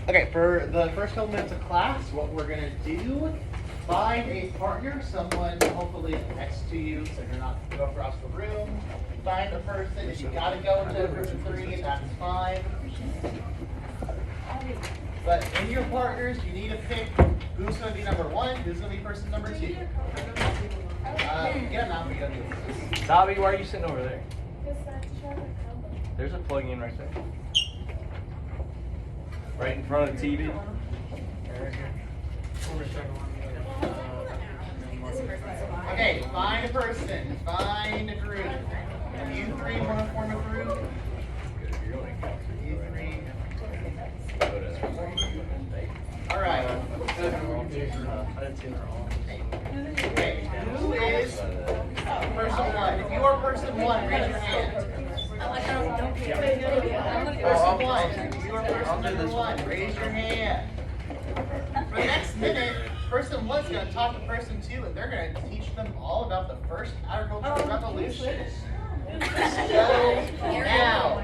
Okay, for the first couple minutes of class, what we're gonna do, find a partner, someone hopefully next to you, so you're not go across the room. Find a person. If you gotta go into a group of 3, that's fine. But in your partners, you need to pick who's gonna be number 1, who's gonna be person number 2. Get them out. We gotta do this. Dobby, why are you sitting over there? There's a plug in right there. Right in front of the TV. Okay, find a person. Find a group. You 3 want to form a group? You 3. All right. Okay, who is person 1? If you are person 1, raise your hand. Person 1. If you are person number 1, raise your hand. For the next minute, person 1 is going to talk to person 2, and they're going to teach them all about the first agricultural revolution. So now.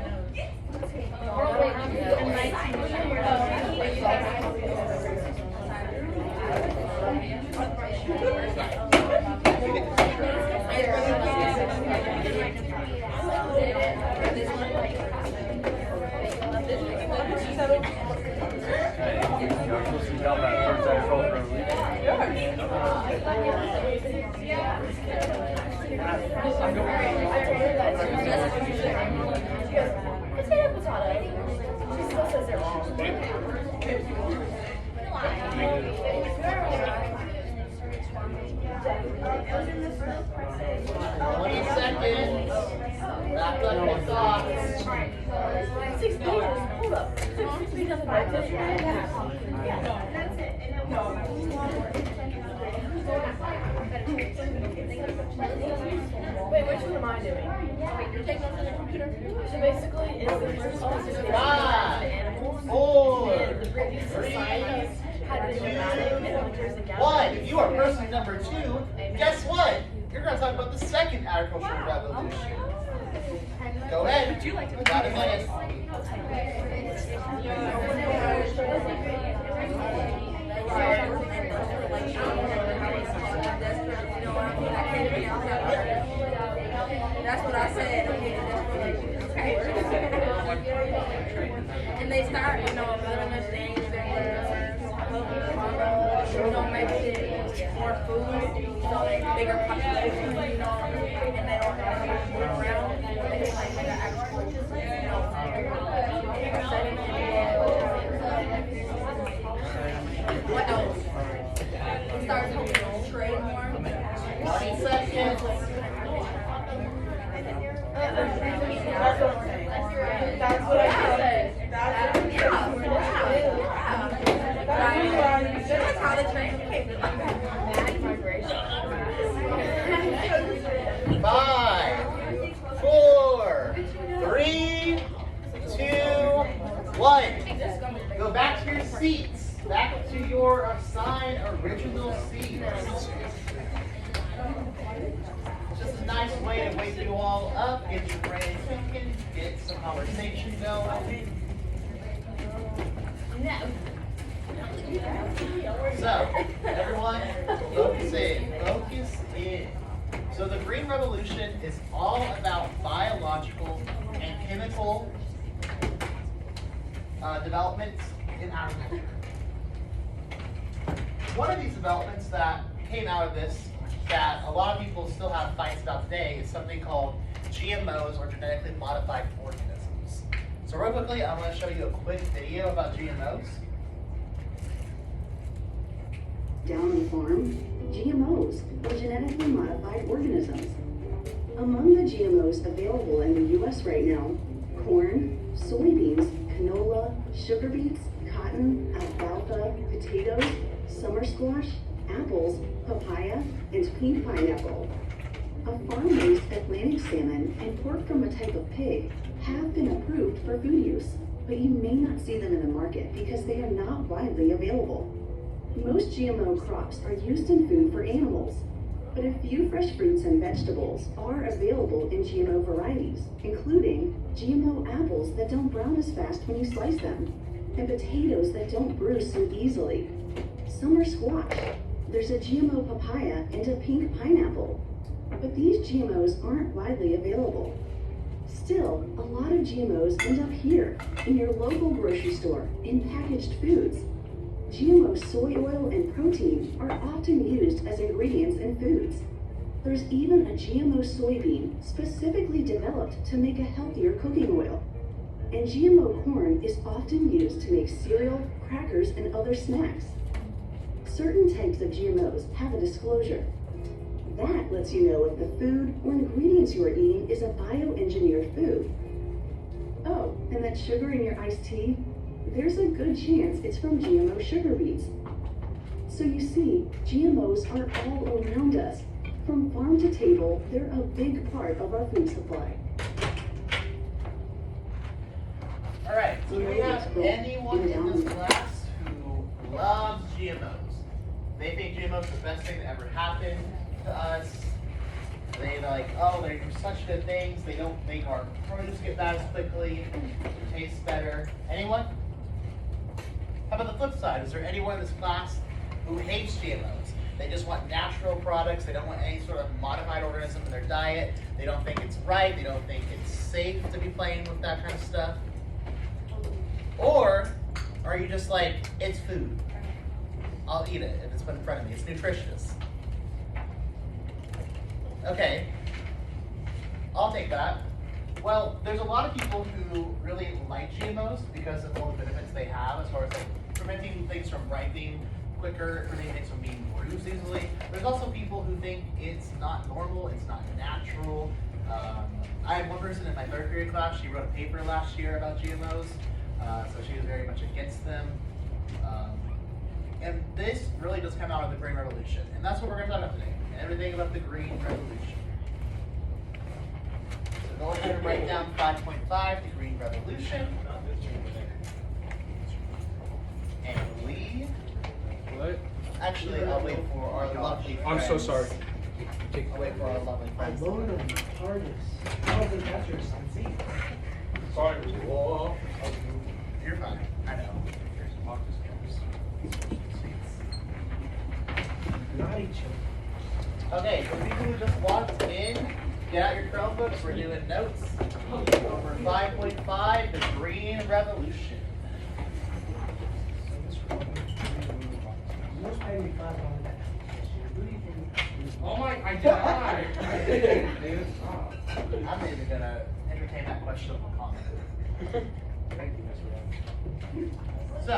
Wait, which one am I doing? Wait, you're taking on the computer? So basically, it's the first one. 5, 4, 3, 2, 1. If you are person number 2, guess what? You're going to talk about the second agricultural revolution. Go ahead. You've got a minute. That's what I said. And they start, building us things that, make it more food, bigger population, and they don't have to move around. They just make an agriculture, What else? It starts to trade more. 20 seconds. That's what I said. That's how they train. 5, 4, 3, 2, 1. Go back to your seats. Back to your assigned original seats. Just a nice way to wake you all up, get your brain thinking, get some conversation going. So, everyone, focus in. So the Green Revolution is all about biological and chemical developments in agriculture. One of these developments that came out of this that a lot of people still have fights about today is something called GMOs, or genetically modified organisms. So real quickly, I'm going to show you a quick video about GMOs. Down the farm, GMOs, or genetically modified organisms. Among the GMOs available in the U.S. right now, corn, soybeans, canola, sugar beets, cotton, alfalfa, potatoes, summer squash, apples, papaya, and pink pineapple. A farm-raised Atlantic salmon and pork from a type of pig have been approved for food use, but you may not see them in the market because they are not widely available. Most GMO crops are used in food for animals, but a few fresh fruits and vegetables are available in GMO varieties, including GMO apples that don't brown as fast when you slice them, and potatoes that don't bruise so easily. Some are squash. There's a GMO papaya and a pink pineapple. But these GMOs aren't widely available. Still, a lot of GMOs end up here, in your local grocery store, in packaged foods. GMO soy oil and protein are often used as ingredients in foods. There's even a GMO soybean specifically developed to make a healthier cooking oil. And GMO corn is often used to make cereal, crackers, and other snacks. Certain types of GMOs have a disclosure. That lets you know if the food or ingredients you are eating is a bioengineered food. Oh, and that sugar in your iced tea? There's a good chance it's from GMO sugar beets. So you see, GMOs are all around us. From farm to table, they're a big part of our food supply. Alright, so do we have anyone in this class who loves GMOs? They think GMOs are the best thing that ever happened to us. They like, oh, they're such good things. They don't make our produce get bad as quickly. It tastes better. Anyone? How about the flip side? Is there anyone in this class who hates GMOs? They just want natural products. They don't want any sort of modified organism in their diet. They don't think it's right. They don't think it's safe to be playing with that kind of stuff. Or are you just like, it's food. I'll eat it if it's put in front of me. It's nutritious. Okay, I'll take that. Well, there's a lot of people who really like GMOs because of all the benefits they have as far as like preventing things from ripening quicker, preventing things from being bruised easily. There's also people who think it's not normal, it's not natural. I had one person in my third period class, she wrote a paper last year about GMOs, so she was very much against them. And this really does come out of the Green Revolution, and that's what we're going to talk about today, and everything about the Green Revolution. So go ahead and write down 5.5, the Green Revolution. And we... What? Actually, I'll wait for our lovely friends. I'm so sorry. I'll wait for our lovely friends. Aluminum hardness. I don't think that's your sensei. Sorry. Whoa. You're fine. I know. Naughty children. Okay, for people who just walked in, get out your Chromebooks. We're doing notes over 5.5, the Green Revolution. You must pay me $5 that. Who do you think? Oh my, I died. I did, dude. Oh. I'm not even going to entertain that questionable comment. So,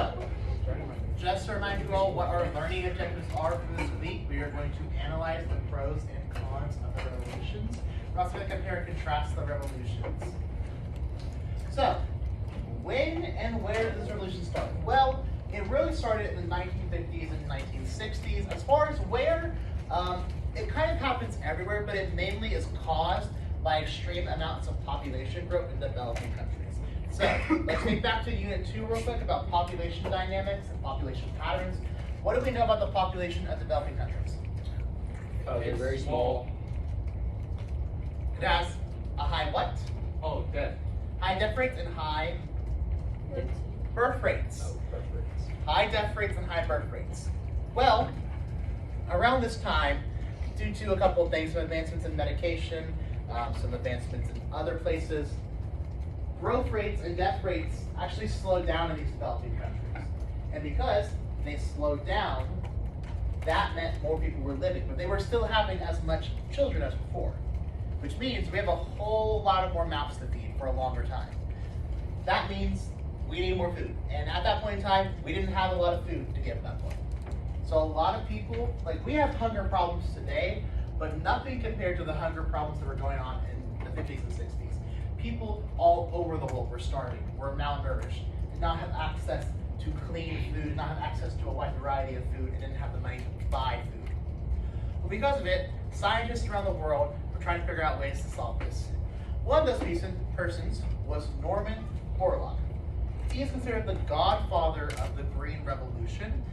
just to remind you all what our learning objectives are for this week, we are going to analyze the pros and cons of the revolutions. We're also going to compare and contrast the revolutions. So, when and where did this revolution start? Well, it really started in the 1950s and 1960s. As far as where, it kind of happens everywhere, but it mainly is caused by extreme amounts of population growth in developing countries. So, let's get back to Unit 2 real quick about population dynamics and population patterns. What do we know about the population of developing countries? They're very small. It has a high what? Oh, death. High death rates and high birth rates. Oh, perfect. High death rates and high birth rates. Well, around this time, due to a couple of things, some advancements in medication, some advancements in other places, growth rates and death rates actually slowed down in these developing countries. And because they slowed down, that meant more people were living, but they were still having as much children as before, which means we have a whole lot of more mouths to feed for a longer time. That means we need more food. And at that point in time, we didn't have a lot of food to give at that point. So a lot of people, like we have hunger problems today, but nothing compared to the hunger problems that were going on in the 50s and 60s. People all over the world were starving, were malnourished, did not have access to clean food, did not have access to a wide variety of food, and didn't have the money to buy food. But because of it, scientists around the world were trying to figure out ways to solve this. One of those persons was Norman Borlaug. He is considered the godfather of the Green Revolution.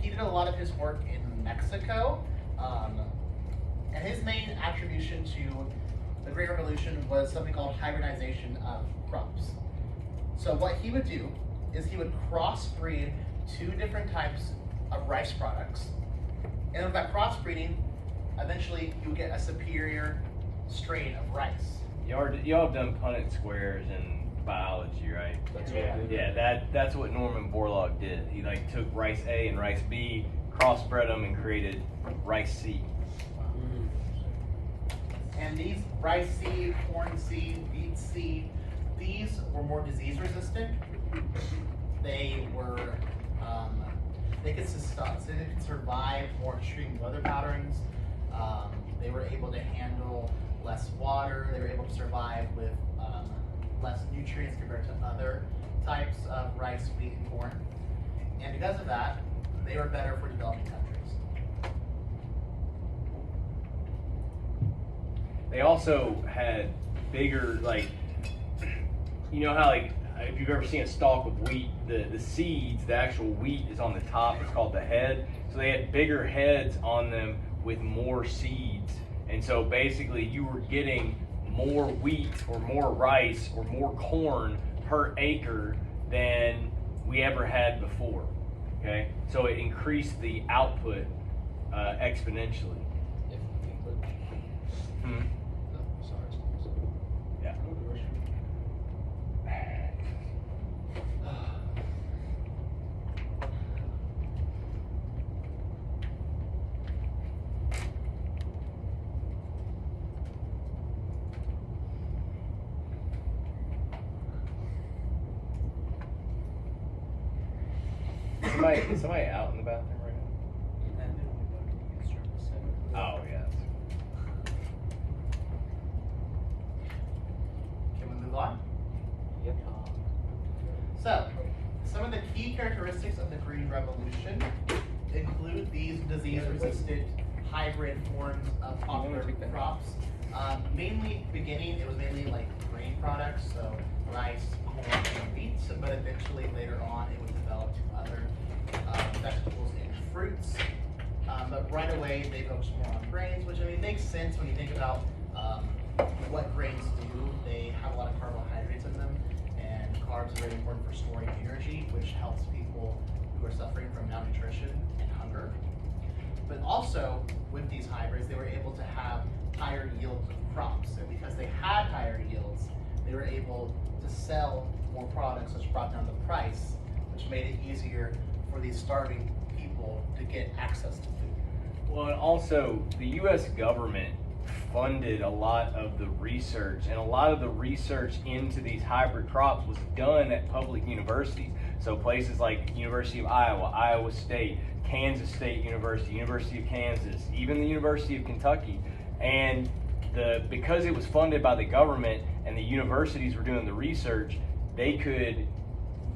He did a lot of his work in Mexico, and his main attribution to the Green Revolution was something called hybridization of crops. So what he would do is he would crossbreed 2 different types of rice products. And with that crossbreeding, eventually you would get a superior strain of rice. Y'all have done Punnett squares in biology, right? That's yeah. what we did. Yeah, that's what Norman Borlaug did. He like took rice A and rice B, crossbred them, and created rice C. And these rice seed, corn seed, beet seed, these were more disease resistant. They were, they could survive more extreme weather patterns. They were able to handle less water. They were able to survive with less nutrients compared to other types of rice, wheat, and corn. And because of that, they were better for developing countries. They also had bigger, like, you know how, like, if you've ever seen a stalk of wheat, the seeds, the actual wheat is on the top. It's called the head. So they had bigger heads on them with more seeds. And so basically you were getting more wheat or more rice or more corn per acre than we ever had before. Okay? So it increased the output exponentially. If we put, Hmm. no, sorry. Yeah. Is somebody out in the bathroom right now? Oh, yeah. Can we move on? Yep. So, some of the key characteristics of the Green Revolution include these disease-resistant hybrid forms of popular crops. Mainly, beginning, it was mainly like grain products, so rice, corn, and wheat, but eventually later on it was developed to other vegetables and fruits. But right away they focused more on grains, which I mean makes sense when you think about what grains do. They have a lot of carbohydrates in them, and carbs are very important for storing energy, which helps people who are suffering from malnutrition and hunger. But also, with these hybrids, they were able to have higher yields of crops. And because they had higher yields, they were able to sell more products, which brought down the price, which made it easier for these starving people to get access to food. Well, and also the U.S. government funded a lot of the research, and a lot of the research into these hybrid crops was done at public universities. So places like University of Iowa, Iowa State, Kansas State University, University of Kansas, even the University of Kentucky. And because it was funded by the government and the universities were doing the research, they could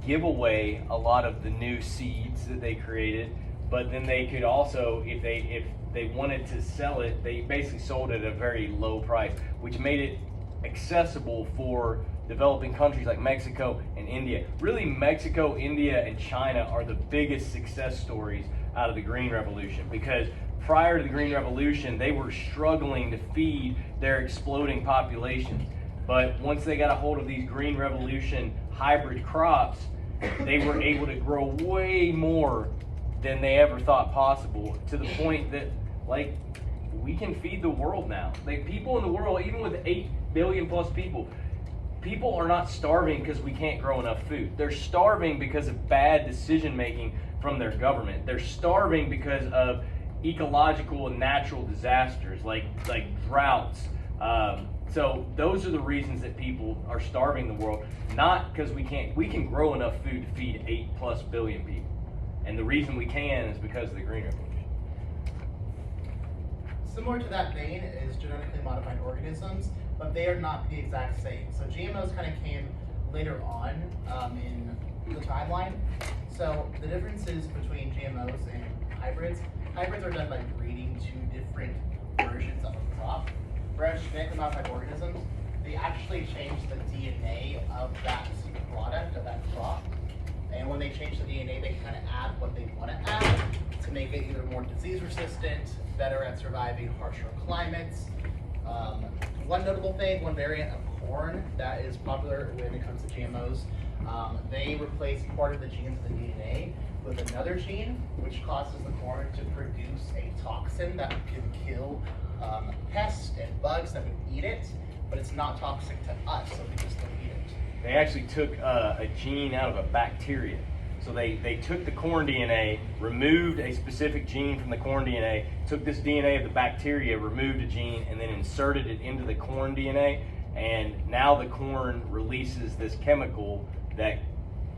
give away a lot of the new seeds that they created, but then they could also, if they wanted to sell it, they basically sold it at a very low price, which made it accessible for developing countries like Mexico and India. Really, Mexico, India, and China are the biggest success stories out of the Green Revolution, because prior to the Green Revolution, they were struggling to feed their exploding populations. But once they got a hold of these Green Revolution hybrid crops, they were able to grow way more than they ever thought possible, to the point that, like, we can feed the world now. Like, people in the world, even with 8 billion plus people are not starving because we can't grow enough food. They're starving because of bad decision making from their government. They're starving because of ecological and natural disasters like droughts. So those are the reasons that people are starving the world, not because we can grow enough food to feed 8+ billion people. And the reason we can is because of the Green Revolution. Similar to that vein is genetically modified organisms, but they are not the exact same. So GMOs kind of came later on in the timeline. So the differences between GMOs and hybrids are done by breeding 2 different versions of a crop. Whereas genetically modified organisms, they actually change the DNA of that product, of that crop. And when they change the DNA, they can kind of add what they want to add to make it either more disease resistant, better at surviving harsher climates. One notable thing, one variant of corn that is popular when it comes to GMOs They replace part of the genes of the DNA with another gene, which causes the corn to produce a toxin that can kill pests and bugs that would eat it, but it's not toxic to us, so we can still eat it. They actually took a gene out of a bacteria. So they took the corn DNA, removed a specific gene from the corn DNA, took this DNA of the bacteria, removed a gene, and then inserted it into the corn DNA. And now the corn releases this chemical that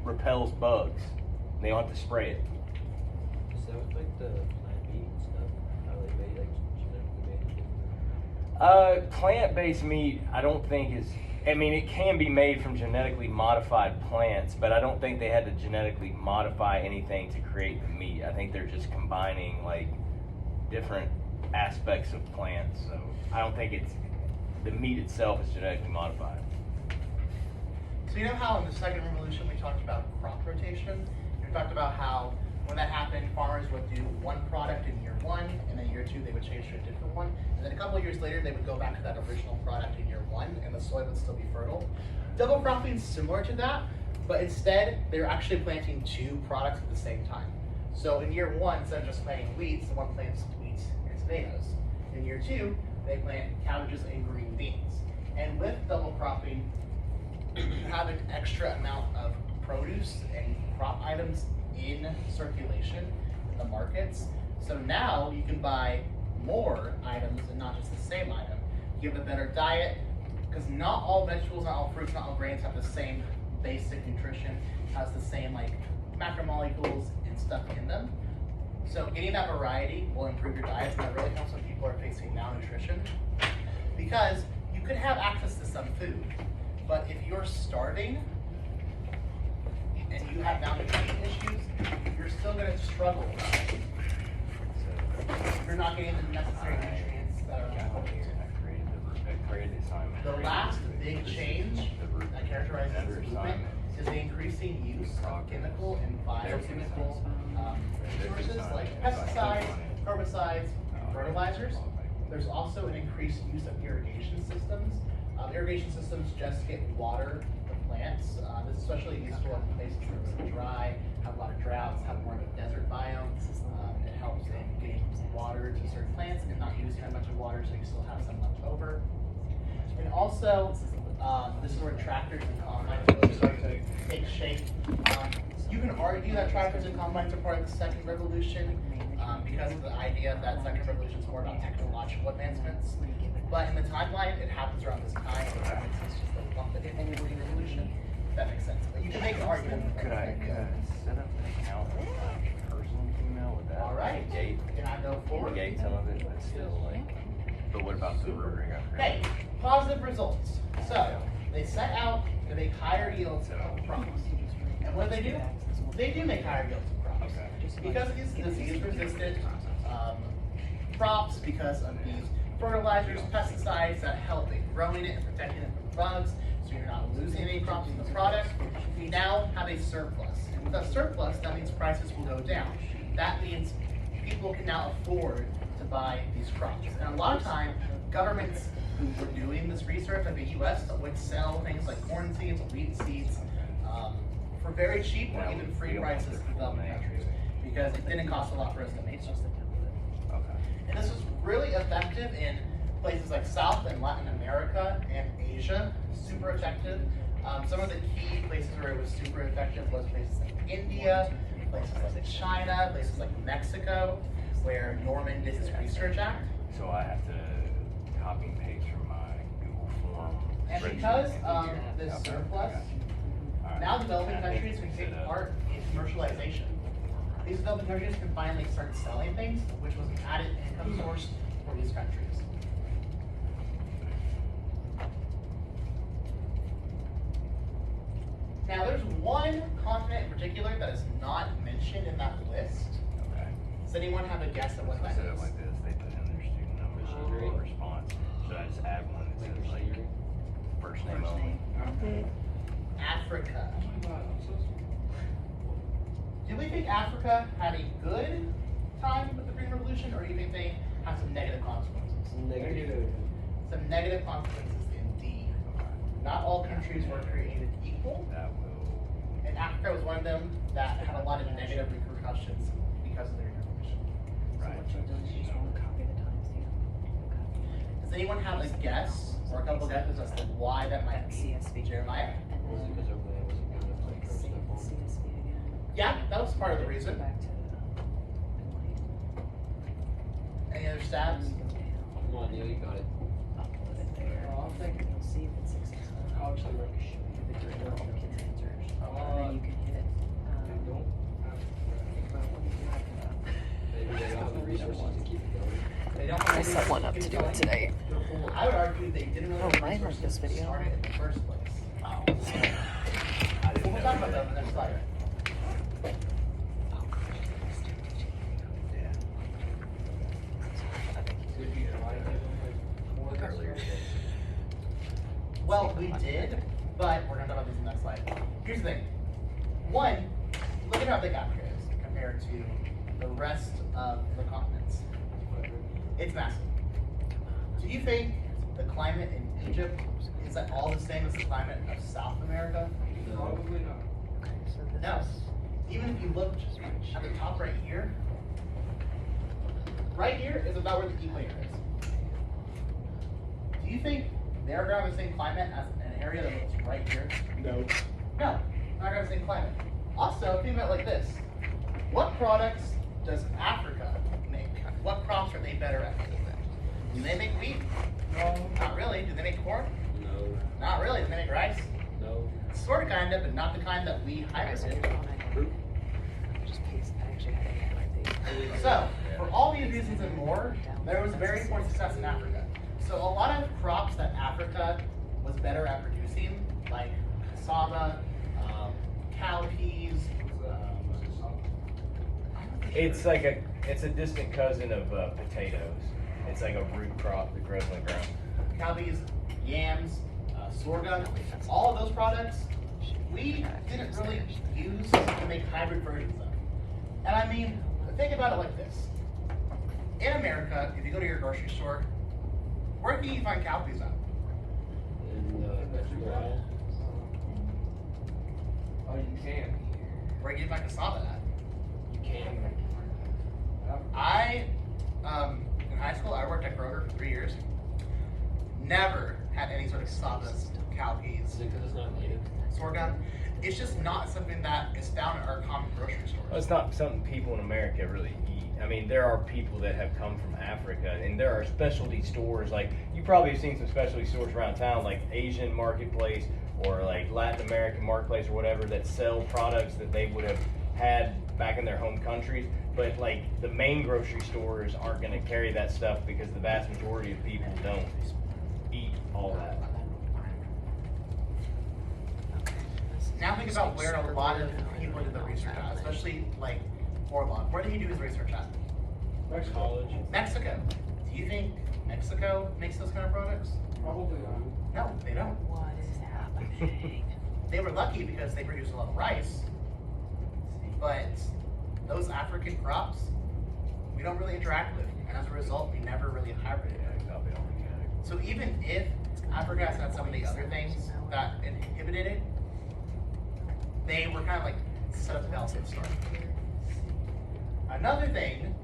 repels bugs. They don't have to spray it. Is that what, like the plant meat and stuff? How they made like genetically made? Plant-based meat, I don't think is. I mean, it can be made from genetically modified plants, but I don't think they had to genetically modify anything to create the meat. I think they're just combining like different aspects of plants. So I don't think it's the meat itself is genetically modified. So you know how in the second revolution we talked about crop rotation? We talked about how when that happened, farmers would do one product in year 1, and then year 2 they would change to a different one. And then a couple of years later they would go back to that original product in year 1, and the soil would still be fertile. Double cropping is similar to that, but instead they're actually planting 2 products at the same time. So in year 1, instead of just planting wheat, someone plants wheat and tomatoes. In year 2, they plant cabbages and green beans. And with double cropping, you have an extra amount of produce and crop items in circulation in the markets. So now you can buy more items and not just the same item. You have a better diet, because not all vegetables, not all fruits, not all grains have the same basic nutrition, has the same like macromolecules and stuff in them. So getting that variety will improve your diet, and that really helps when people are facing malnutrition. Because you could have access to some food, but if you're starving and you have malnutrition issues, you're still going to struggle. You're not getting the necessary nutrients that are important. The last big change that characterizes this movement is the increasing use of chemical and biochemical resources like pesticides, herbicides, fertilizers. There's also an increased use of irrigation systems. Irrigation systems just get water the plants. This is especially useful in places that are dry, have a lot of droughts, have more of a desert biome. It helps in getting water to certain plants and not using that much of water, so you still have some left over. And also, this is where tractors and combines really start to take shape. You can argue that tractors and combines are part of the second revolution because of the idea that second revolution is more about technological advancements. But in the timeline, it happens around this time, so that makes sense just to lump it in the green revolution. That makes sense. But you can make an argument. Could I set up an account with my personal email with that? All right. Gate. Can I go forward? Negate some of it, but still like. But what about the rotary? Okay, positive results. So they set out to make higher yields of crops. And what do? They do make higher yields of crops. Because of these disease-resistant crops, because of these fertilizers, pesticides that help in growing it and protecting it from bugs, so you're not losing any crops in the product, we now have a surplus. And with a surplus, that means prices will go down. That means people can now afford to buy these crops. And a lot of time, governments who were doing this research, like the US, would sell things like corn seeds, wheat seeds, for very cheap or even free prices to developing countries, because it didn't cost a lot for us to make them. And this was really effective in places like South and Latin America and Asia, super effective. Some of the key places where it was super effective was places like India, places like China, places like Mexico, where Norman did his research at. So I have to copy and paste from my Google form. And because of this surplus, now developing countries can take part in commercialization. These developing countries can finally start selling things, which was an added income source for these countries. Now there's one continent in particular that is not mentioned in that list. Okay. Does anyone have a guess at what that Set up is? like this, they put in their student number and response. Should I just add one that says like first name only? Africa. Do we think Africa had a good time with the Green Revolution, or do you think they had some negative consequences? Negative. Some negative consequences indeed. Not all countries were created equal. That will and Africa was one of them that had a lot of negative repercussions because of their information. Does anyone have a guess or a couple guesses as to why that might be? Jeremiah? Was it because our land wasn't good enough to throw stuff on? Yeah, that was part of the reason. Any other stabs? Come on, Neil, you got it. Well, I'm thinking actually like Maybe they don't have the resources to keep it going. They don't have I set one up to do it today. I would argue they didn't really Oh, have the mine like resources this to video. start it in the first place. We'll talk about that in the next slide. Well, we did, but we're gonna talk about this in the next slide. Here's the thing. One, look at how big Africa is compared to the rest of the continents. It's massive. Do you think the climate in Egypt is at all the same as the climate of South America? Probably not. No. Even if you look at the top right here is about where the equator is. Do you think they're gonna have the same climate as an area that looks right here? No. No, not gonna have the same climate. Also, think about it like this. What products does Africa make? What crops are they better at? Do they make wheat? No. Not really. Do they make corn? No. Not really. Do they make rice? No. Sort of, kind of, but not the kind that we hybridated. So, for all these reasons and more, there was very important success in Africa. So a lot of crops that Africa was better at producing, like cassava, cowpeas, It's like it's a distant cousin of potatoes. It's like a root crop that grows on the ground. cowpeas, yams, sorghum, all of those products, we didn't really use to make hybrid versions of. And I mean, think about it like this. In America, if you go to your grocery store, where can you find cowpeas at? In the vegetable aisle. Oh, you can. Where can you find cassava at? You can. In high school, I worked at Kroger for 3 years. Never had any sort of cassavas, cowpeas, Is it because it's not native? sorghum. It's just not something that is found at our common grocery Well, stores. it's not something people in America really eat. I mean, there are people that have come from Africa, and there are specialty stores. Like, you probably have seen some specialty stores around town, like Asian Marketplace or like Latin American Marketplace or whatever, that sell products that they would have had back in their home countries. But like, the main grocery stores aren't going to carry that stuff because the vast majority of people don't eat all that. Now think about where a lot of people did the research at, especially like Orlov. Where did he do his research at? College. Mexico. Do you think Mexico makes those kind of products? Probably not. No, they don't. What is happening? They were lucky because they produce a lot of rice. But those African crops, we don't really interact with. And as a result, we never really hybridated. So even if Africa has had some of the other things that inhibited it, they were kind of like set up to balance at the start. Another thing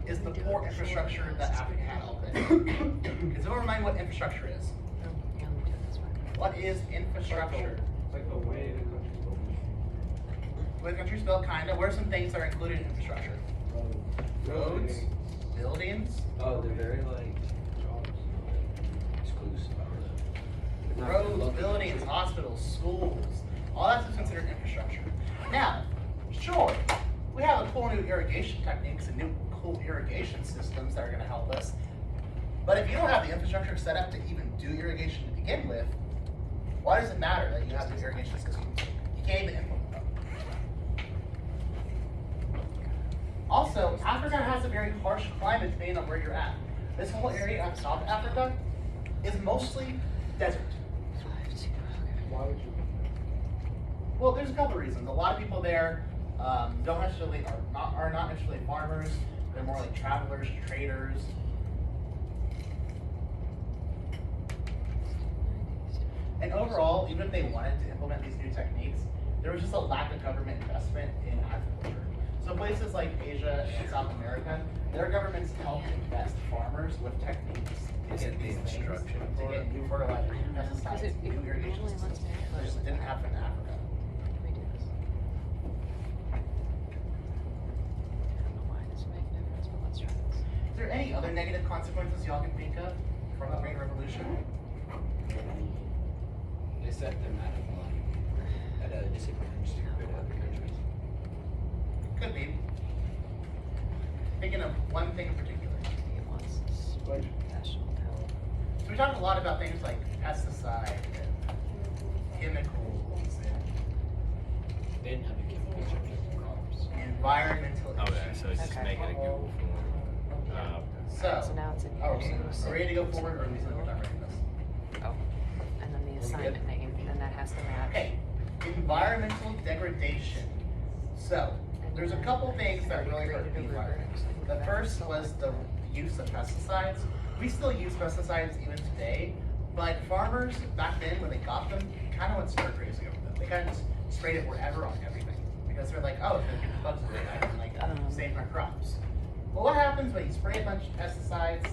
is the poor infrastructure that Africa had already. Can someone remind me what infrastructure is? What is infrastructure? It's like the way the country's built. With countries built, kinda. What are some things that are included in infrastructure? Roads, buildings, Oh, they're very like exclusive. They're not roads, lucky. buildings, hospitals, schools. All that's considered infrastructure. Now, sure, we have a cool new irrigation techniques and new cool irrigation systems that are going to help us. But if you don't have the infrastructure set up to even do irrigation to begin with, why does it matter that you have the irrigation system? You can't even implement them. Also, Africa has a very harsh climate depending on where you're at. This whole area of South Africa is mostly desert. Why would you? Well, there's a couple of reasons. A lot of people there don't necessarily are not necessarily farmers. They're more like travelers, traders. And overall, even if they wanted to implement these new techniques, there was just a lack of government investment in agriculture. So places like Asia and South America, their governments help invest farmers with techniques to Is get it the these things, instruction to for get it? new fertilizers, new pesticides, it new irrigation normally lets systems. me have That just didn't happen in Africa. Let me do this. I don't know why this would make a difference, but let's try this. Is there any other negative consequences y'all can think of from the Green Revolution? They set them at a disadvantage to other countries. Could be. Thinking of one thing in particular. It wants national health. So we talked a lot about things like pesticides and chemicals They didn't have the chemicals or the crops. and environmental Oh, issues. yeah, so it's just Okay. making it Google form. So now it's in here. Oh, so we'll are see. we ready to go forward or are we still done writing this? Oh, and then the assignment name, and that has to match. Okay, environmental degradation. So, there's a couple things that really hurt the environment. The first was the use of pesticides. We still use pesticides even today, but farmers back then when they got them kind of went stir crazy over them. They kind of just sprayed it wherever on everything because they're like, oh, it's gonna keep the bugs away. I can like save my crops. Well, what happens when you spray a bunch of pesticides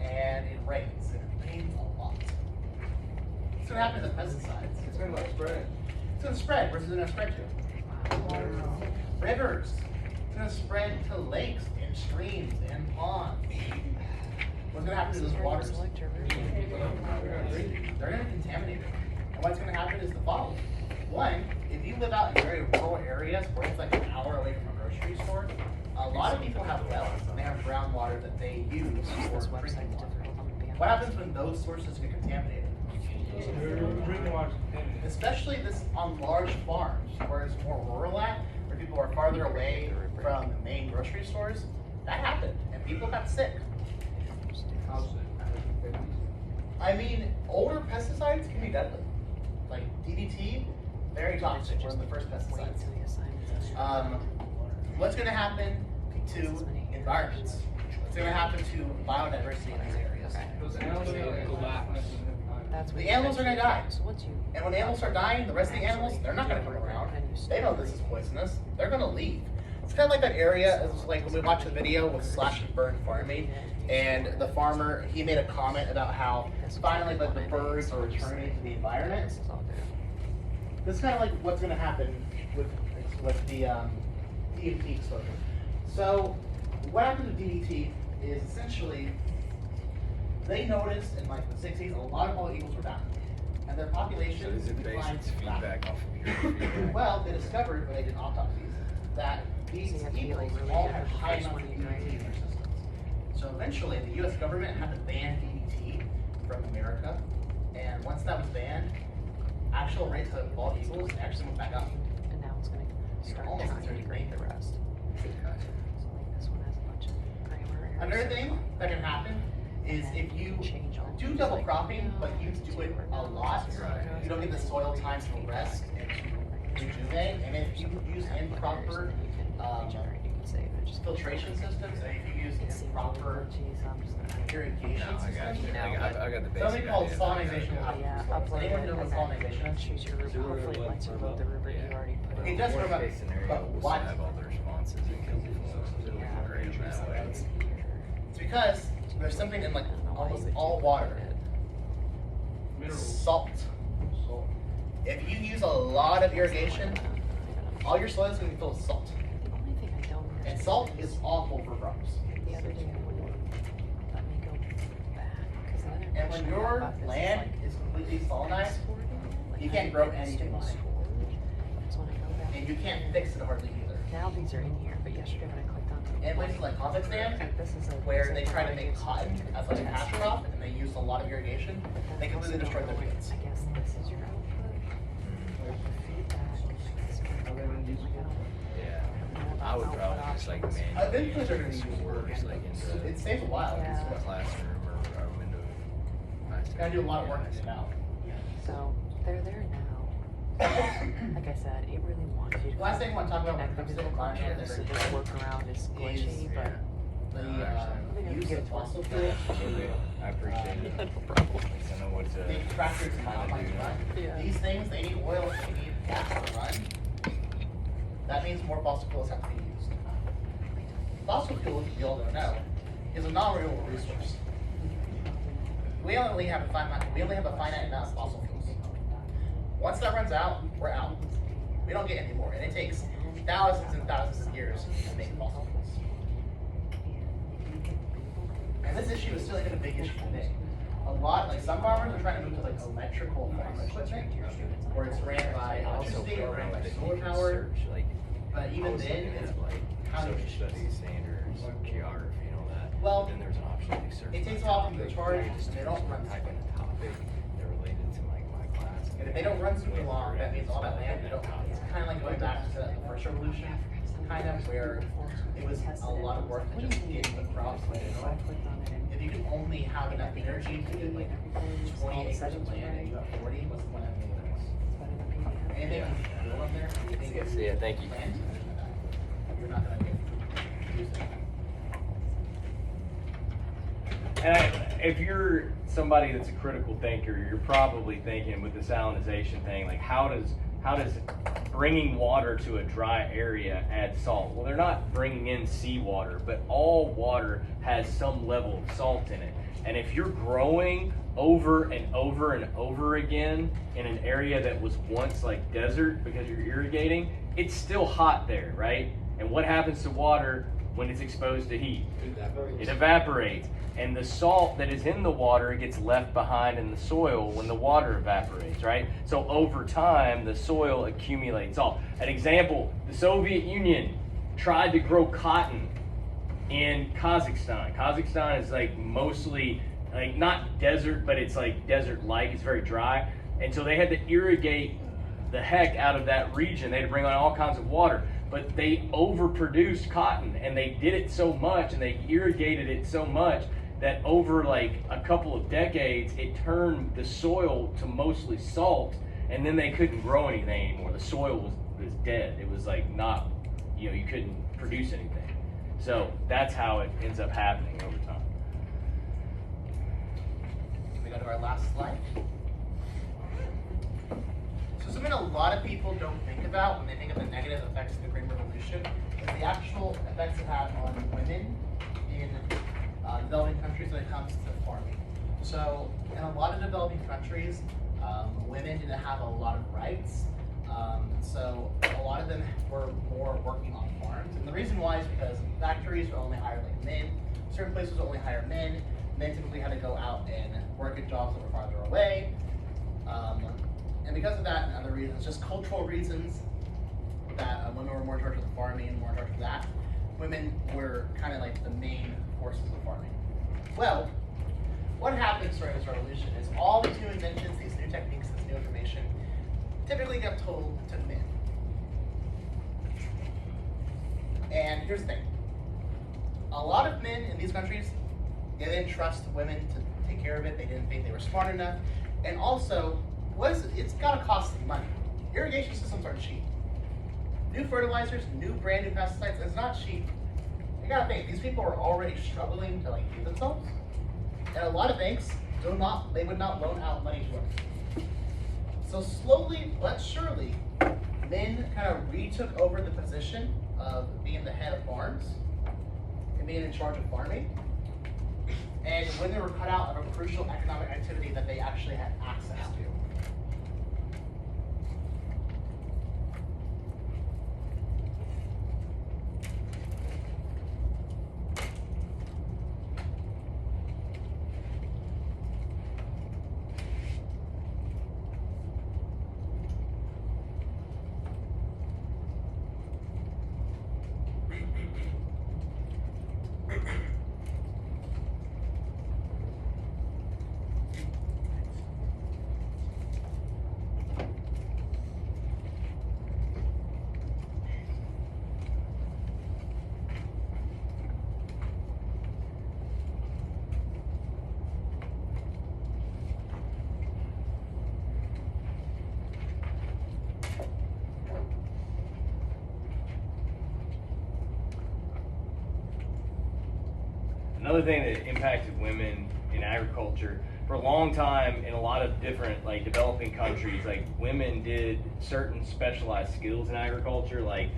and it rains? It rains a lot. What's gonna happen to the pesticides? It's gonna spread. It's gonna spread. Where's it gonna spread to? Rivers. It's gonna spread to lakes and streams and ponds. What's gonna happen to those waters? They're gonna contaminate it. And what's gonna happen is the following. One, if you live out in very rural areas where it's like an hour away from a grocery store, a lot of people have wells and they have groundwater that they use for This drinking website's water. difficult. I'm gonna be What honest. happens when those sources get contaminated? Especially this on large farms where it's more rural at, where people are farther away from the main grocery stores. That happened and people got sick. I mean, older pesticides can be deadly. Like DDT, very toxic, one of the first Wait pesticides. until the assignment's in. What's gonna happen to environments? What's gonna happen to biodiversity in these areas? That's what The you animals said. are gonna die. So what's you? And when animals start dying, the rest of the animals, they're not gonna come around. They know this is poisonous. They're gonna leave. It's kind of like that area, it's like when we watched the video with Slash and Burn Farming, and the farmer, he made a comment about how finally like the birds are returning to the environment. This is all good. This is kind of like what's gonna happen with the DDT exposure. So what happens with DDT is essentially they noticed in like the 60s a lot of bald eagles were dying, and their So population is it based declined its feedback off of your feedback? Well, they discovered when they did autopsies that these So you have to be, like, eagles really all good had at the high first amounts of one you DDT in their systems. So eventually, the U.S. government had to ban DDT from America, and once that was banned, actual rates of bald eagles actually went back up. And now it's gonna start almost trying to considered grade the native. rest. So like this one has a bunch of grammar errors. Another thing that can happen is if you Change all do these, double like, cropping, but you let's do it right a now. lot, Right. you don't get the soil time to rest and to rejuvenate, and if you use improper You can save it, just filtration systems, and if you use improper irrigation No, I got systems, you. I got the basic something called idea. salinization will happen. Yeah, Does upload anyone it know what and then salinization is? choose your rubric. Hopefully it lets you load the rubric you already put It in. does Worst remember, case scenario, but we'll why? have all the responses and kill people. So we can grade them that way. It's because there's something in like almost all water. Salt. If you use a lot of irrigation, all your soil is going to be filled with salt. The only thing I don't And salt is awful for crops. the other day when you let me go back, 'cause the other And when question I had your about this is, land like, is completely salinized, stored in it, like, you how can't do grow get it anything on it. stored? So when I go back and you can't fix it hardly either. now these are in here, but yesterday when I clicked onto And places like Kazakhstan, like, this is like where this they is try to how I make use cotton it. as like a cash crop and they use a lot of irrigation, they completely destroy their fields. I guess this is your output. Like the feedback. This one, like, I don't Yeah. know I would about probably what just like options. Eventually they're manually gonna use scores like into It saves a while. Yeah. a classroom or a window. Gotta do a lot of work to get it out. So they're there now. Like I said, it really wants you to Last thing I want to talk about when it connect comes to to the climate culture, so change this workaround is glitchy, but The I use get of it to work. fossil fuel, Absolutely. I appreciate it. no problem. At least I know what to. the tractors and combines run. Yeah. These things, they need oil, they need gas to run. that means more fossil fuels have to be used. Fossil fuels, we all don't know, is a non-renewable resource. We only have a finite amount of fossil fuels. Once that runs out, we're out. We don't get any more, and it takes thousands and thousands of years to make fossil fuels. And this issue is still even a big issue today. A lot, like some farmers are trying to move to like electrical farm equipment, where it's ran by electricity or ran by solar power. But even then, it's how do you social studies, standards, geography, and all that. Well, Then there's an option to search. it takes a while for them to charge, they don't run type in a topic that related to like my class. And if they don't run super long, that means all that land, it's kind of like going back to the first revolution, kind of where it was a lot of work to just get the crops planted on. If you can only have enough energy to get like 20 acres of land and you have 40, what's the point of having this? Anything you can build up there, anything you Yeah, thank you. plant, you're not gonna get use it. And if you're somebody that's a critical thinker, you're probably thinking with the salinization thing, like how does bringing water to a dry area add salt? Well, they're not bringing in seawater, but all water has some level of salt in it. And if you're growing over and over and over again in an area that was once like desert because you're irrigating, it's still hot there, right? And what happens to water when it's exposed to heat? It evaporates. And the salt that is in the water gets left behind in the soil when the water evaporates, right? So over time, the soil accumulates salt. An example, the Soviet Union tried to grow cotton in Kazakhstan. Kazakhstan is like mostly, like not desert, but it's like desert-like, it's very dry. And so they had to irrigate the heck out of that region. They had to bring on all kinds of water. But they overproduced cotton, and they did it so much, and they irrigated it so much that over like a couple of decades, it turned the soil to mostly salt, and then they couldn't grow anything anymore. The soil was dead. It was like not, you couldn't produce anything. So that's how it ends up happening over time. Can we go to our last slide? So something a lot of people don't think about when they think of the negative effects of the Green Revolution is the actual effects it had on women in developing countries when it comes to farming. So in a lot of developing countries, women didn't have a lot of rights. So a lot of them were more working on farms. And the reason why is because factories would only hire like men. Certain places would only hire men. Men typically had to go out and work at jobs that were farther away. And because of that and other reasons, just cultural reasons, that women were more in charge of the farming and more in charge of that, women were kind of like the main forces of farming. Well, what happens during this revolution is all these new inventions, these new techniques, this new information, typically get told to men. And here's the thing. A lot of men in these countries, they didn't trust women to take care of it. They didn't think they were smart enough. And also, it's gotta cost some money. Irrigation systems aren't cheap. New fertilizers, brand new pesticides, it's not cheap. You gotta think, these people are already struggling to like feed themselves. And a lot of banks would not loan out money to women. So slowly but surely, men kind of retook over the position of being the head of farms and being in charge of farming. And when they were cut out of a crucial economic activity that they actually had access to. Another thing that impacted women in agriculture for a long time in a lot of different like developing countries, like women did certain specialized skills in agriculture, like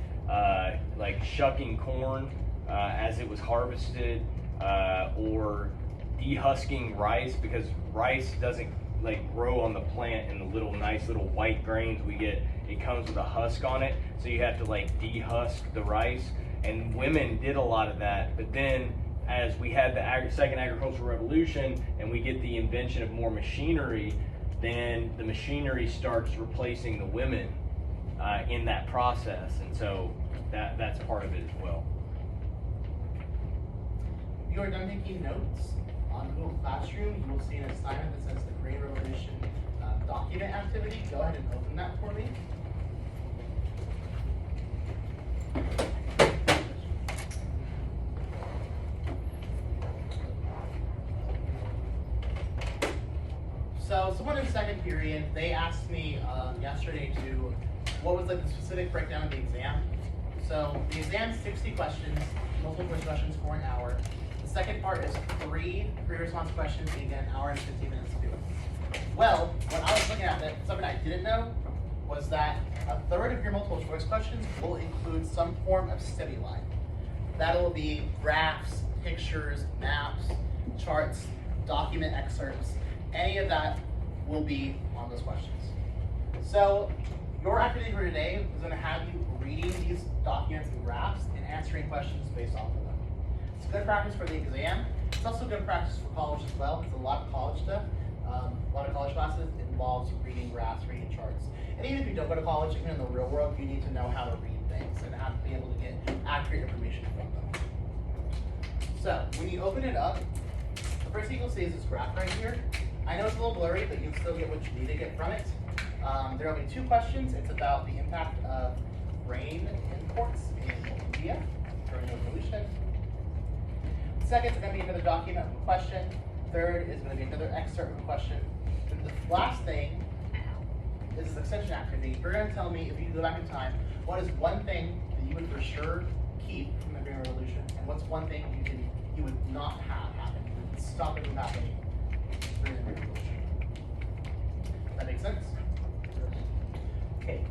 like shucking corn as it was harvested, or dehusking rice, because rice doesn't like grow on the plant in the nice little white grains we get. It comes with a husk on it, so you have to like dehusk the rice. And women did a lot of that, but then as we had the second agricultural revolution and we get the invention of more machinery, then the machinery starts replacing the women in that process, and so that's part of it as well. If you are done taking notes on Google Classroom, you will see an assignment that says the Green Revolution document activity. Go ahead and open that for me. So someone in second period, they asked me yesterday what was like the specific breakdown of the exam. So the exam's 60 questions, multiple choice questions for an hour. The second part is three response questions, and you get an hour and 15 minutes to do it. Well, when I was looking at it, something I didn't know was that a third of your multiple choice questions will include some form of stimuli. That'll be graphs, pictures, maps, charts, document excerpts. Any of that will be on those questions. So your activity for today is going to have you reading these documents and graphs and answering questions based off of them. It's good practice for the exam. It's also good practice for college as well, because a lot of college stuff, a lot of college classes involves reading graphs, reading charts. And even if you don't go to college, even in the real world, you need to know how to read things and how to be able to get accurate information from them. So when you open it up, the first thing you'll see is this graph right here. I know it's a little blurry, but you can still get what you need to get from it. There will be two questions. It's about the impact of grain imports in India during the revolution. Second is going to be another document with a question. Third is going to be another excerpt with a question. And the last thing is this extension activity. You're going to tell me, if you go back in time, what is one thing that you would for sure keep from the Green Revolution, and what's one thing you would not have happen, you would stop it from happening during the Green Revolution. That makes sense? Okay.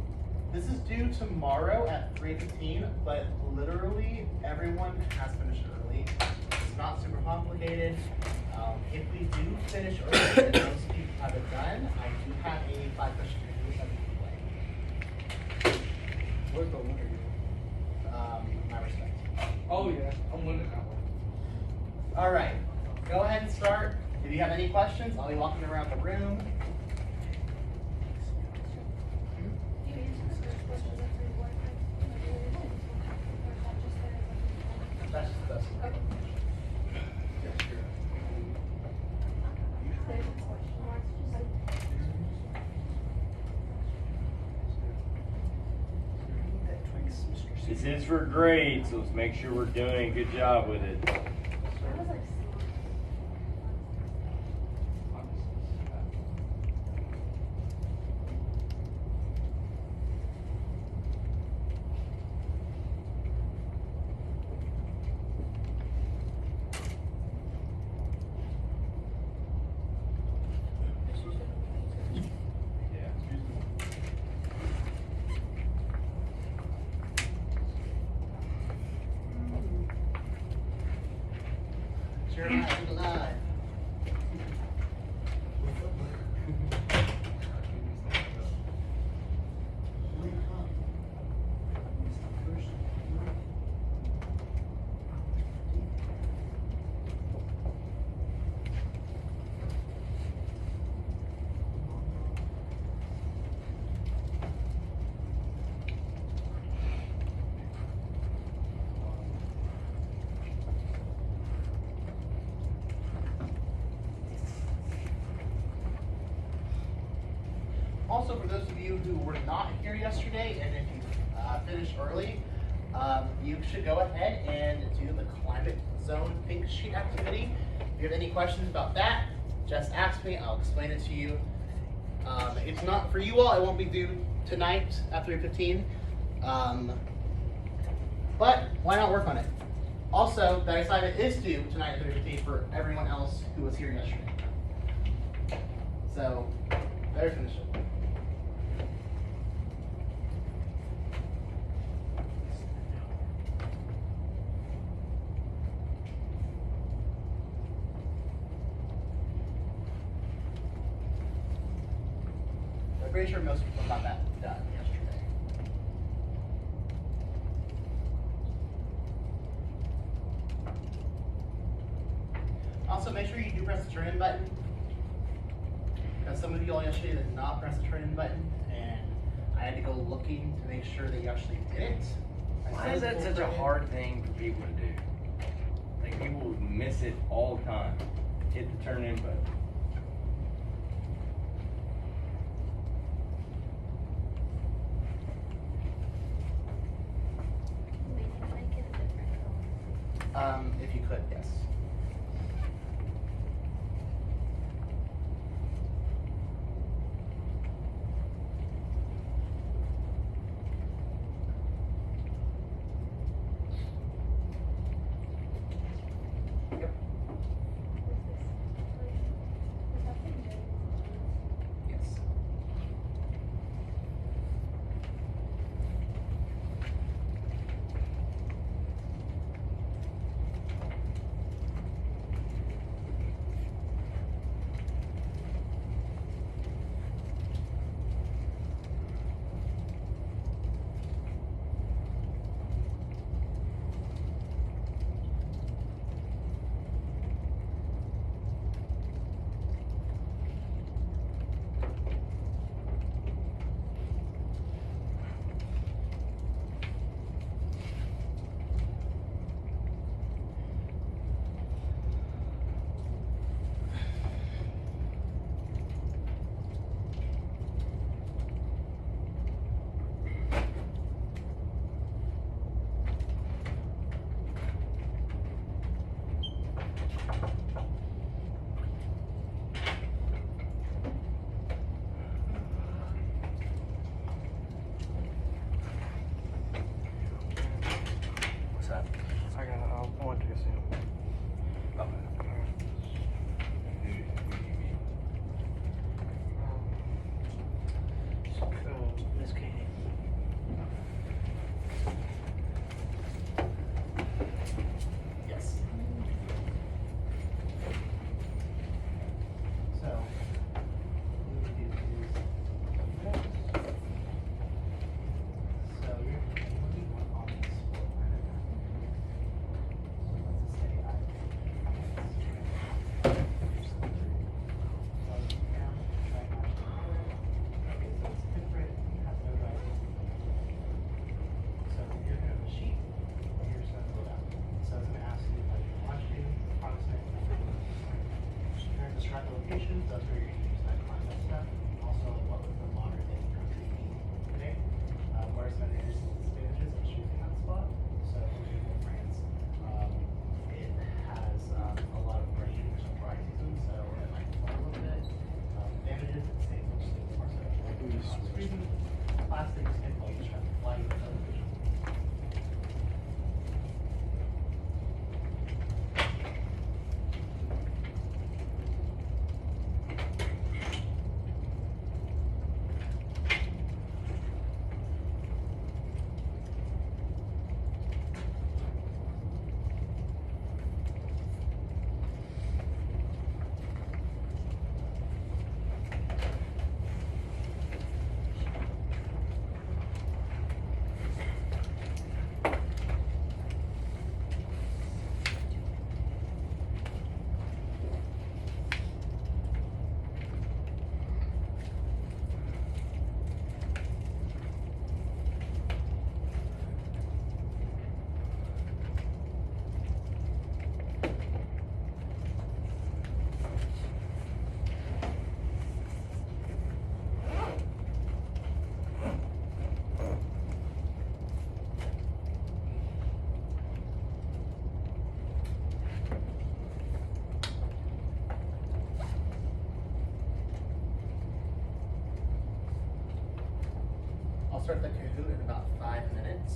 This is due tomorrow at 3:15, but literally everyone has finished early. It's not super complicated. If we do finish early and most people have it done, I do have a 5-question review that we can play. Where's the winner you? My respect. Oh yeah, I'm winning that one. All right, go ahead and start. If you have any questions, I'll be walking around the room. That's just us. This is for grades, so let's make sure we're doing a good job with it. Sure, I'm alive. Also, for those of you who were not here yesterday, and if you finished early, you should go ahead and do the climate zone pink sheet activity. If you have any questions about that, just ask me. I'll explain it to you. It's not for you all. It won't be due tonight at 3:15. But why not work on it? Also, that assignment is due tonight at 3:15 for everyone else who was here yesterday. So, better finish it. pretty sure most people got that done yesterday. Also, make sure you do press the turn in button. Because some of you all yesterday did not press the turn in button, and I had to go looking to make sure that you actually did it. Why is that such a hard thing for people to do? Like, people miss it all the time. Hit the turn in button. Wait, can I get a different phone? If you could, yes. Yep. Yes. What's that? I want to see him. Miss Katie. Yes. So, what we do is, so you're looking on this floor plan. So let's just say I. Okay, so it's different, it has no diagram. So you're gonna have a sheet, and you're just gonna fill it out. So it's gonna ask you like question, approximate. You're gonna describe the locations, that's where you're gonna use that context stuff. Also, what would the modern day country be today? What are some advantages and disadvantages of choosing that spot? So for example, France, it has a lot of rain for some dry season, so it might flood a little bit. Advantages, it stays more so. Freezing, plastics, and like just trying to fly with television. I'll start the Kahoot in about 5 minutes.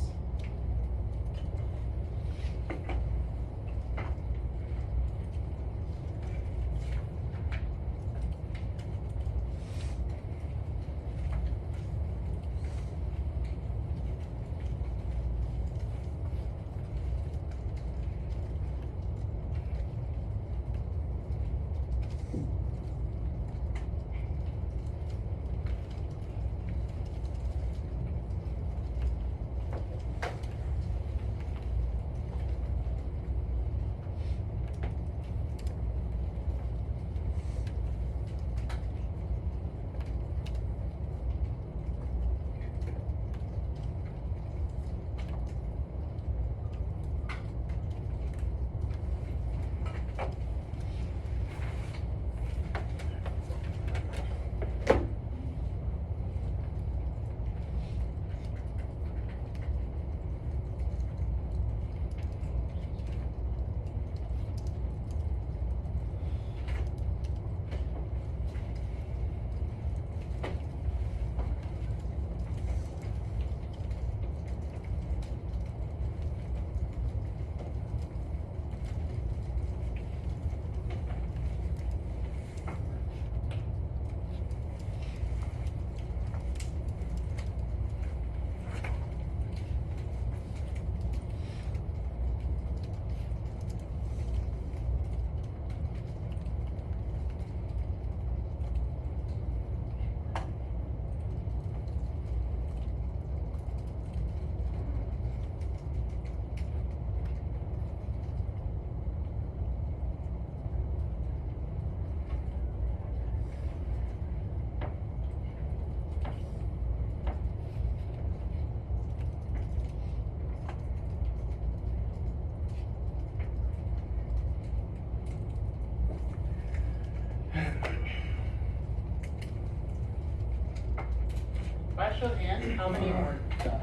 show of hands, how many are done?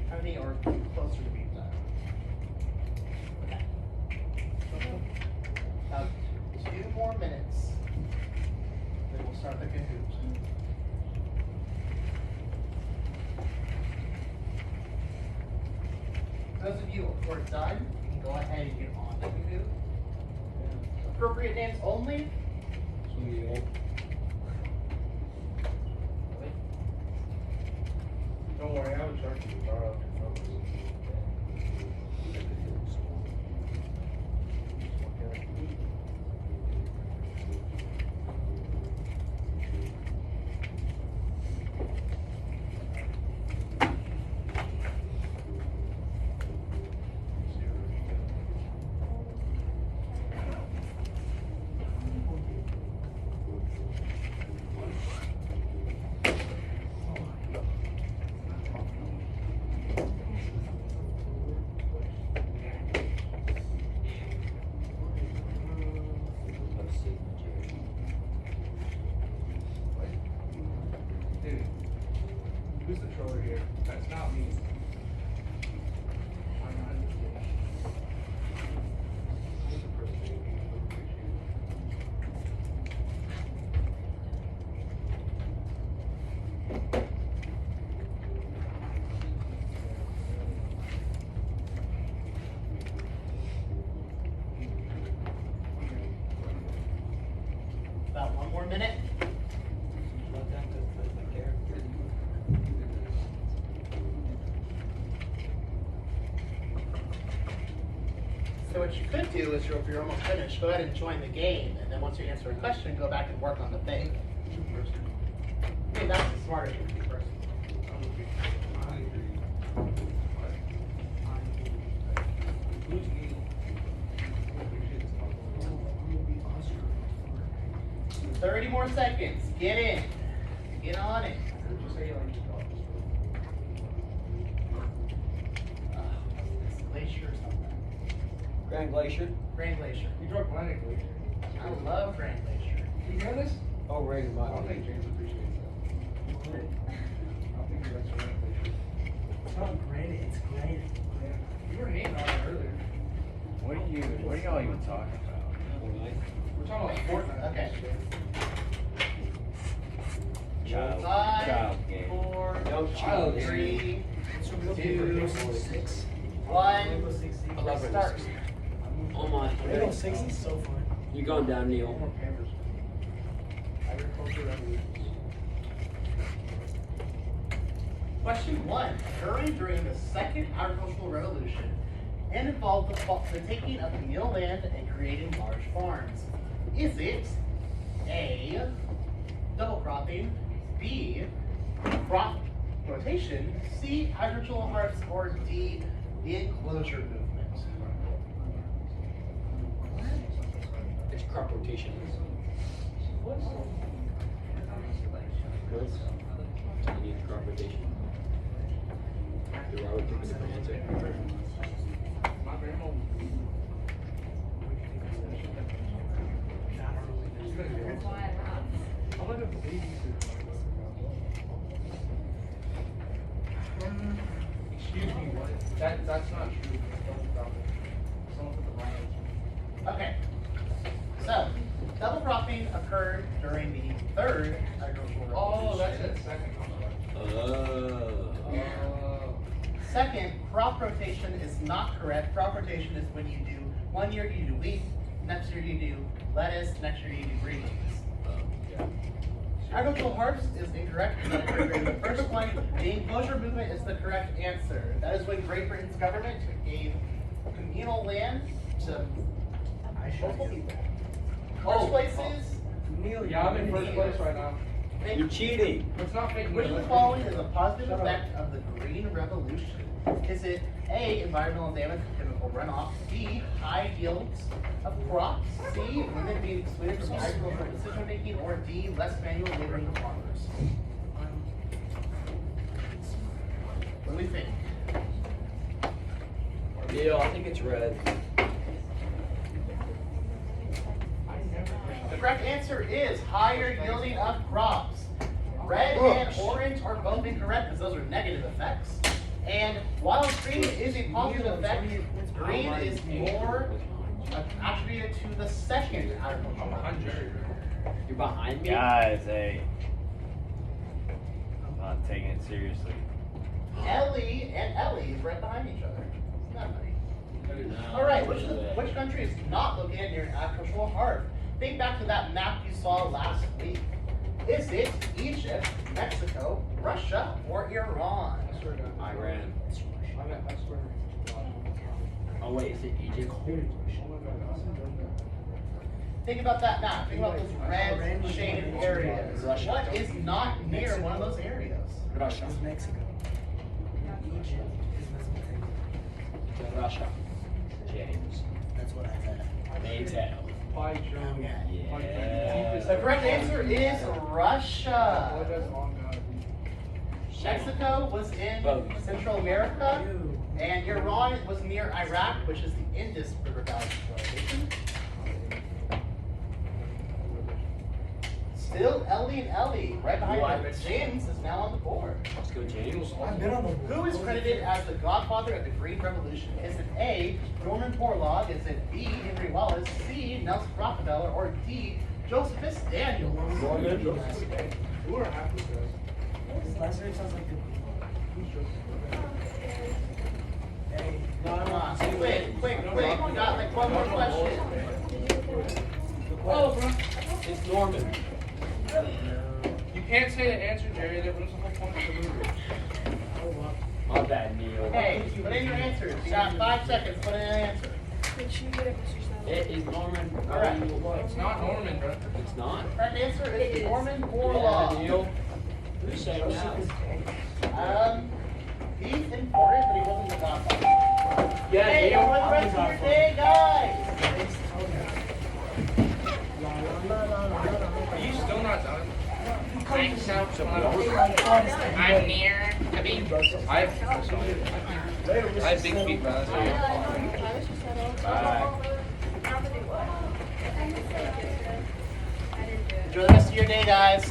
How many are closer to being done? Okay. About 2 more minutes. Then we'll start the Kahoot. Those of you who are done, you can go ahead and get on the Kahoot. Appropriate names only. Don't worry, I was trying to borrow your focus. Dude, who's the troller here? That's not me. I'm not in this game. Who's the person who appreciate About 1 more minute. So what you could do is, if you're almost finished, go ahead and join the game, and then once you answer a question, go back and work on the thing. I mean, that's the smarter thing to do first. Who's me? 30 more seconds. Get in. Get on it. Would you say you like to talk? It's Glacier or something. Grand Glacier? Grand Glacier. You drove Planet Glacier. I love Grand Glacier. You hear this? Oh, Raven I don't think James appreciates that. I don't think he likes Planet Glacier. It's not granite, it's granite. Yeah. You were hating on it earlier. What are y'all even talking about? We're talking about Fortnite. Okay. Child 5, game. 4, Child game. 3, Rainbow 2, Six. 1. Rainbow Six. Start. Oh my. Rainbow Six is so fun. You're going down, No Neil. more Panthers. Agriculture revolutions. Question 1. Occurring during the Second Agricultural Revolution and involved the taking of communal land and creating large farms. Is it A, double cropping, B, crop rotation, C, agricultural harvest, or D, the enclosure movement? It's crop rotation. You need crop rotation. You're already giving a different answer. My grandma was. I'm like a babysitter. Excuse me, what? That's not true. Don't stop it. Someone put the wrong answer. Okay. So, double cropping occurred during the Third Agricultural Revolution. Oh, that's it. Second. I'm sorry. Second, crop rotation is not correct. Crop rotation is when you do, 1 year you do wheat, next year you do lettuce, next year you do green leaves. Agricultural harvest is incorrect. The first one, the enclosure movement is the correct answer. That is when Great Britain's government gave communal land to multiple people. First places, Yeah, I'm in first place right now. You're cheating. It's not fake which news. of the following is a positive effect of the Green Revolution? Is it A, environmental damage from chemical runoff, B, high yields of crops, C, women being excluded from agricultural decision making, or D, less manual laboring for farmers? What do we think? Neil, I think it's red. The correct answer is higher yielding of crops. red and orange are both incorrect because those are negative effects. And while green is a positive effect, green is more attributed to the second agricultural revolution. You're behind me? Guys, hey. I'm not taking it seriously. Ellie and Ellie is right behind each other. Isn't that funny? All right, which country is not located near an agricultural hub? Think back to that map you saw last week. Is it Egypt, Mexico, Russia, or Iran? Iran. I swear. Oh wait, is it Egypt? Think about that map. Think about those red shaded areas. Russia. What is not near one of those areas? Russia. Mexico. Egypt is Mesopotamia. Russia. James. That's what I said. Maytel. By Joe. Yeah. The correct answer is Russia. Apologize on God. Mexico was in Central America, and Iran was near Iraq, which is the Indus River Valley civilization. Still Ellie and Ellie, right behind you. James is now on the board. Let's go, James. I've been on the board. Who is credited as the godfather of the Green Revolution? Is it A, Norman Borlaug? Is it B, Henry Wallace? C, Nelson Rockefeller? Or D, Josephus Daniels? Who are half the guys? His last name sounds like the. Hey, Come on, quick. We got like one more question. Oh, bro. It's Norman. You can't say the answer, Jerry. That was the whole point of the movie. My bad, Neil. Hey, put in your answers. You got 5 seconds. Put in an answer. It is Norman. Alright. It's not Norman, bro. It's not. Correct answer is Norman Yeah, Borlaug. Neil. Who's saying now? He's important, but he wasn't the godfather. Yeah, Hey, Neil. what's the rest of your day, guys? Are you still not done? I'm near. I have big feet, bro. That's why. Bye. Enjoy the rest of your day, guys.